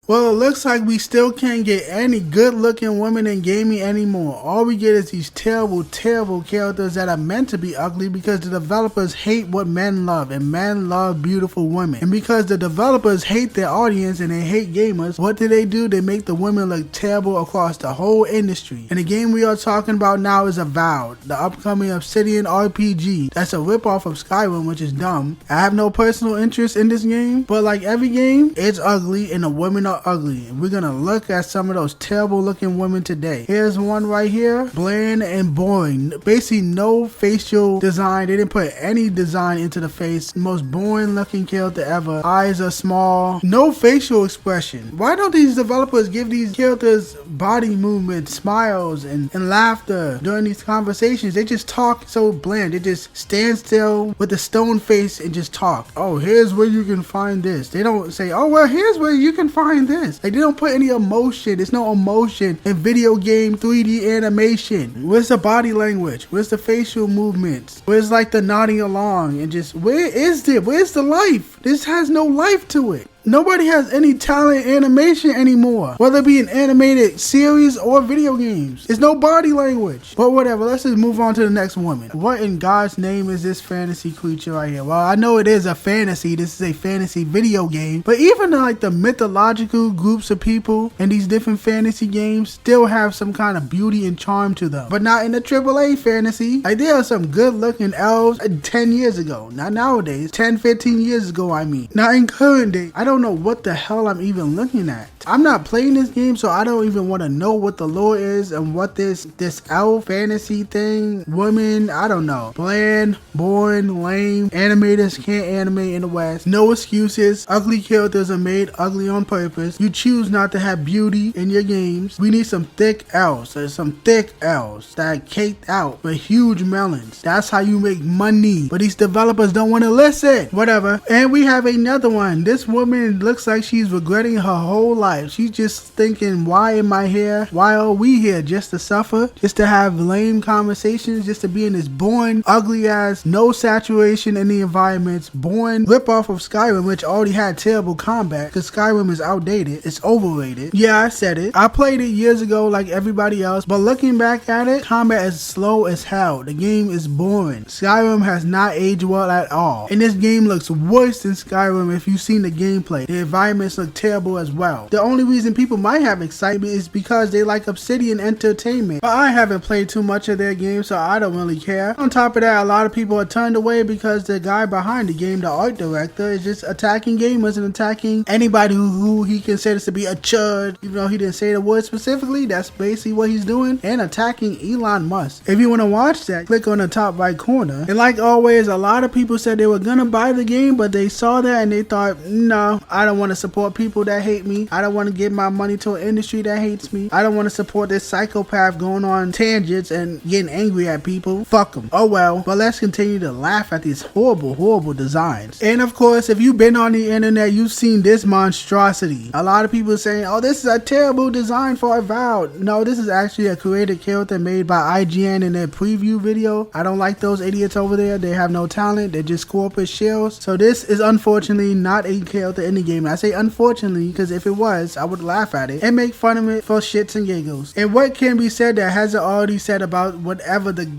Well, it looks like we still can't get any good looking women in gaming anymore. All we get is these terrible characters that are meant to be ugly because the developers hate what men love, and men love beautiful women. And because the developers hate their audience and they hate gamers, what do? They make the women look terrible across the whole industry. And the game we are talking about now is Avowed, the upcoming Obsidian RPG. That's a ripoff of Skyrim, which is dumb. I have no personal interest in this game, but like every game, it's ugly and the women are ugly. And we're gonna look at some of those terrible looking women today. Here's one right here, bland and boring. Basically no facial design. They didn't put any design into the face. Most boring looking character ever. Eyes are small. No facial expression. Why don't these developers give these characters body movement, smiles, and laughter during these conversations? They just talk so bland. They just stand still with a stone face and just talk. Oh, here's where you can find this. They don't say, oh, well, here's where you can find this. Like, they don't put any emotion. There's no emotion in video game 3D animation. Where's the body language? Where's the facial movements? Where's like the nodding along? And just, where is it? Where's the life? This has no life to it. Nobody has any talent in animation anymore, whether it be an animated series or video games. There's no body language. But whatever, let's just move on to the next woman. What in God's name is this fantasy creature right here? Well, I know it is a fantasy. This is a fantasy video game. But even like the mythological groups of people in these different fantasy games still have some kind of beauty and charm to them. But not in the AAA fantasy. Like, there are some good looking elves 10 years ago. Not nowadays. 10, 15 years ago, I mean. Not in current day. I don't know what the hell I'm even looking at. I'm not playing this game, so I don't even want to know what the lore is and what this elf fantasy thing, woman, I don't know. Bland, boring, lame. Animators can't animate in the West. No excuses. Ugly characters are made ugly on purpose. You choose not to have beauty in your games. We need some thick elves. There's some thick elves that are caked out with huge melons. That's how you make money. But these developers don't want to listen. Whatever. And we have another one. This woman looks like she's regretting her whole life. She's just thinking, why am I here? Why are we here? Just to suffer? Just to have lame conversations? Just to be in this boring, ugly ass, no saturation in the environments, boring ripoff of Skyrim, which already had terrible combat because Skyrim is outdated. It's overrated. Yeah, I said it. I played it years ago like everybody else, but looking back at it, combat is slow as hell. The game is boring. Skyrim has not aged well at all. And this game looks worse than Skyrim if you've seen the gameplay. The environments look terrible as well. The only reason people might have excitement is because they like Obsidian Entertainment. But I haven't played too much of their game, so I don't really care. On top of that, a lot of people are turned away because the guy behind the game, the art director, is just attacking gamers and attacking anybody who he considers to be a chud. Even though he didn't say the word specifically, that's basically what he's doing. And attacking Elon Musk. If you want to watch that, click on the top right corner. And like always, a lot of people said they were gonna buy the game, but they saw that and they thought, no, I don't want to support people that hate me. I don't want to give my money to an industry that hates me. I don't want to support this psychopath going on tangents and getting angry at people. Fuck them. Oh well. But let's continue to laugh at these horrible designs. And of course, if you've been on the internet, you've seen this monstrosity. A lot of people saying, oh, this is a terrible design for Avowed. No, this is actually a created character made by IGN in their preview video. I don't like those idiots over there. They have no talent. They're just corporate shells. So this is unfortunately not a character in the game. I say unfortunately because if it was, I would laugh at it and make fun of it for shits and giggles. And what can be said that hasn't already said about whatever the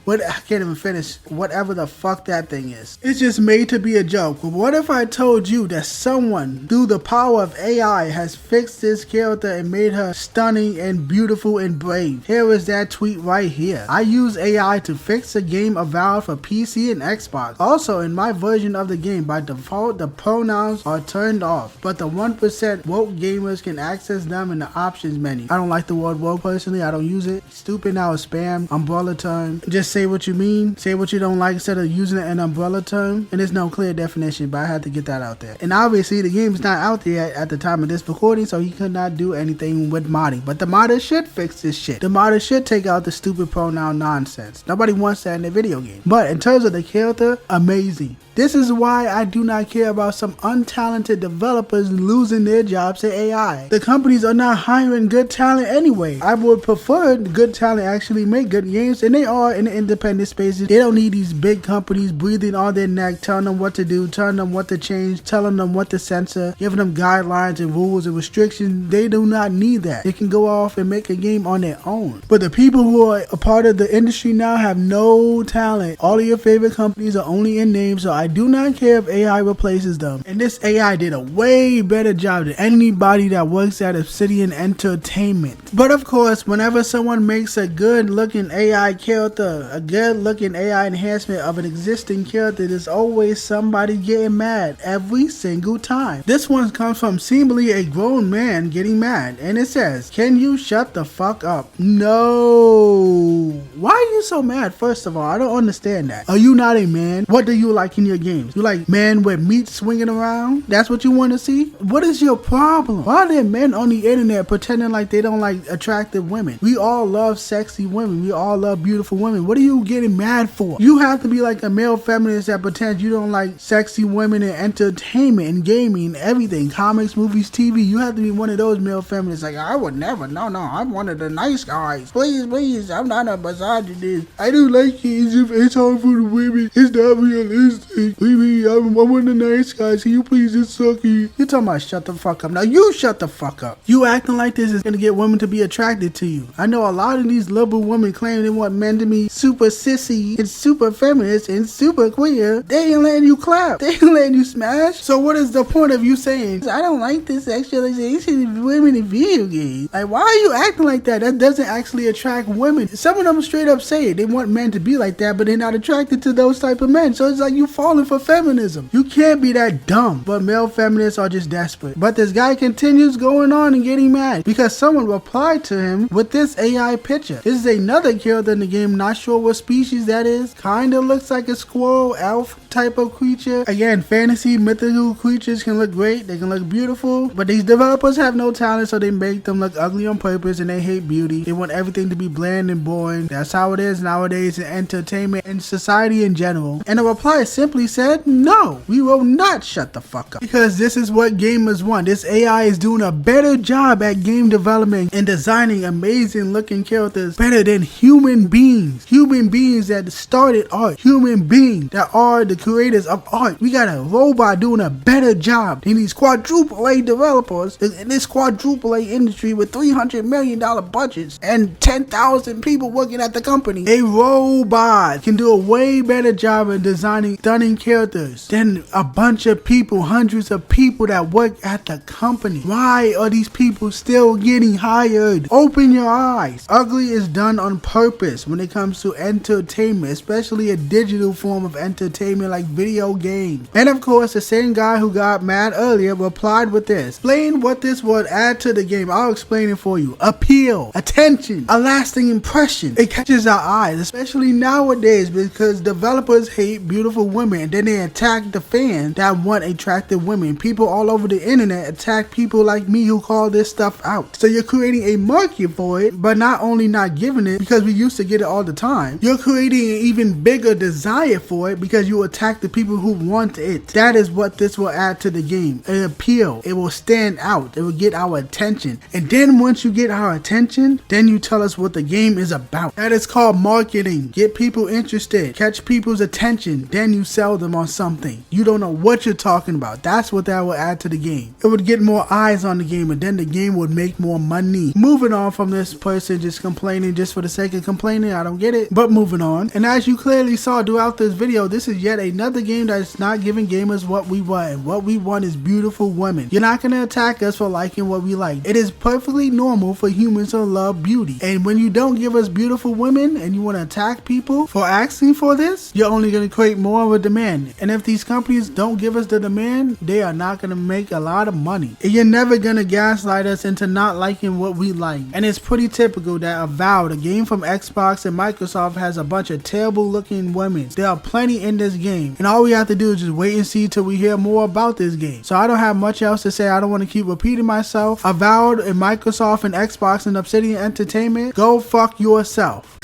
I can't even finish whatever the fuck that thing is. It's just made to be a joke. But what if I told you that someone, through the power of AI, has fixed this character and made her stunning and beautiful and brave? Here is that tweet right here. I use AI to fix the game Avowed for PC and Xbox. Also, in my version of the game, by default, the pronouns are turned off, but the 1% woke gamers can access them in the options menu. I don't like the word woke personally. I don't use it. Stupid now is spam, umbrella term. Just say what you mean, say what you don't like instead of using an umbrella term. And there's no clear definition, but I had to get that out there. And obviously the game is not out there at the time of this recording, so he could not do anything with modding. But the modders should fix this shit. The modders should take out the stupid pronoun nonsense. Nobody wants that in their video game. But in terms of the character, amazing. This is why I do not care about some untalented developers losing their jobs to AI. The companies are not hiring good talent anyway. I would prefer good talent actually make good games, and they are in the independent spaces. They don't need these big companies breathing on their neck, telling them what to do, telling them what to change, telling them what to censor, giving them guidelines and rules and restrictions. They do not need that. They can go off and make a game on their own. But the people who are a part of the industry now have no talent. All of your favorite companies are only in name, so I do not care if AI replaces them. And this AI did a way better job than anybody that works at Obsidian Entertainment. But of course, whenever someone makes a good looking AI character, a good looking AI enhancement of an existing character, there's always somebody getting mad every single time. This one comes from seemingly a grown man getting mad, and it says, "Can you shut the fuck up?" No. Why are you so mad? First of all, I don't understand that. Are you not a man? What do you like in your games? You like men with meat swinging around? That's what you want to see? What is your problem? Why are there men on the internet pretending like they don't like attractive women? We all love sexy women. We all love beautiful women. What are you getting mad for? You have to be like a male feminist that pretends you don't like sexy women and entertainment and gaming and everything. Comics, movies, TV. You have to be one of those male feminists like, I would never. No, I'm one of the nice guys. Please, I'm not a misogynist. I do like it if it's hard for the women. It's not realistic. Baby, I'm one of the nice guys. Can you please just suck it? You're talking about shut the fuck up. Now you shut the fuck up. You acting like this is gonna get women to be attracted to you. I know a lot of these liberal women claim they want men to be super sissy and super feminist and super queer. They ain't letting you clap. They ain't letting you smash. So what is the point of you saying, I don't like this sexualization of women in video games? Like, why are you acting like that? That doesn't actually attract women. Some of them straight up say it. They want men to be like that, but they're not attracted to those type of men. So it's like you falling for feminism. You can't be that dumb. But male feminists are just desperate. But this guy continues going on and getting mad because someone replied to him with this AI picture. This is another character in the game. Not sure what species that is. Kinda looks like a squirrel elf type of creature. Again, fantasy mythical creatures can look great. They can look beautiful. But these developers have no talent, so they make them look ugly on purpose, and they hate beauty. They want everything to be bland and boring. That's how it is nowadays in entertainment and society in general. And the reply simply said, no, we will not shut the fuck up. Because this is what gamers want. This AI is doing a better job at game development and designing amazing looking characters better than human beings. Human beings that started art. Human beings that are the creators of art. We got a robot doing a better job than these quadruple A developers in this quadruple A industry with $300 million budgets and 10,000 people working at the company. A robot can do a way better job of designing stunning characters than a bunch of people, hundreds of people that work at the company. Why are these people still getting hired? Open your eyes. Ugly is done on purpose when it comes to entertainment, especially a digital form of entertainment like video games. And of course, the same guy who got mad earlier replied with this. Explain what this would add to the game. I'll explain it for you. Appeal, attention, a lasting impression. It catches our eyes, especially nowadays, because developers hate beautiful women and then they attack the fans that want attractive women. People all over the internet attack people like me who call this stuff out. So you're creating a market for it, but not only not giving it because we used to get it all the time, you're creating an even bigger desire for it because you attack the people who want it. That is what this will add to the game. An appeal. It will stand out. It will get our attention. And then once you get our attention, then you tell us what the game is about. That is called marketing. Get people interested. Catch people's attention. Then you sell them on something. You don't know what you're talking about. That's what that will add to the game. It would get more eyes on the game, and then the game would make more money. Moving on from this person just complaining just for the sake of complaining. I don't get it. But moving on. And as you clearly saw throughout this video, this is yet another game that's not giving gamers what we want. And what we want is beautiful women. You're not going to attack us for liking what we like. It is perfectly normal for humans to love beauty. And when you don't give us beautiful women and you want to attack people for asking for this, you're only going to create more of a demand. And if these companies don't give us the demand, they are not going to make a lot of money. And you're never going to gaslight us into not liking what we like. And it's pretty typical that Avowed, a game from Xbox and Microsoft, has a bunch of terrible looking women. There are plenty in this game. And all we have to do is just wait and see till we hear more about this game. So I don't have much else to say. I don't want to keep repeating myself. Avowed and Microsoft and Xbox and Obsidian Entertainment, go fuck yourself.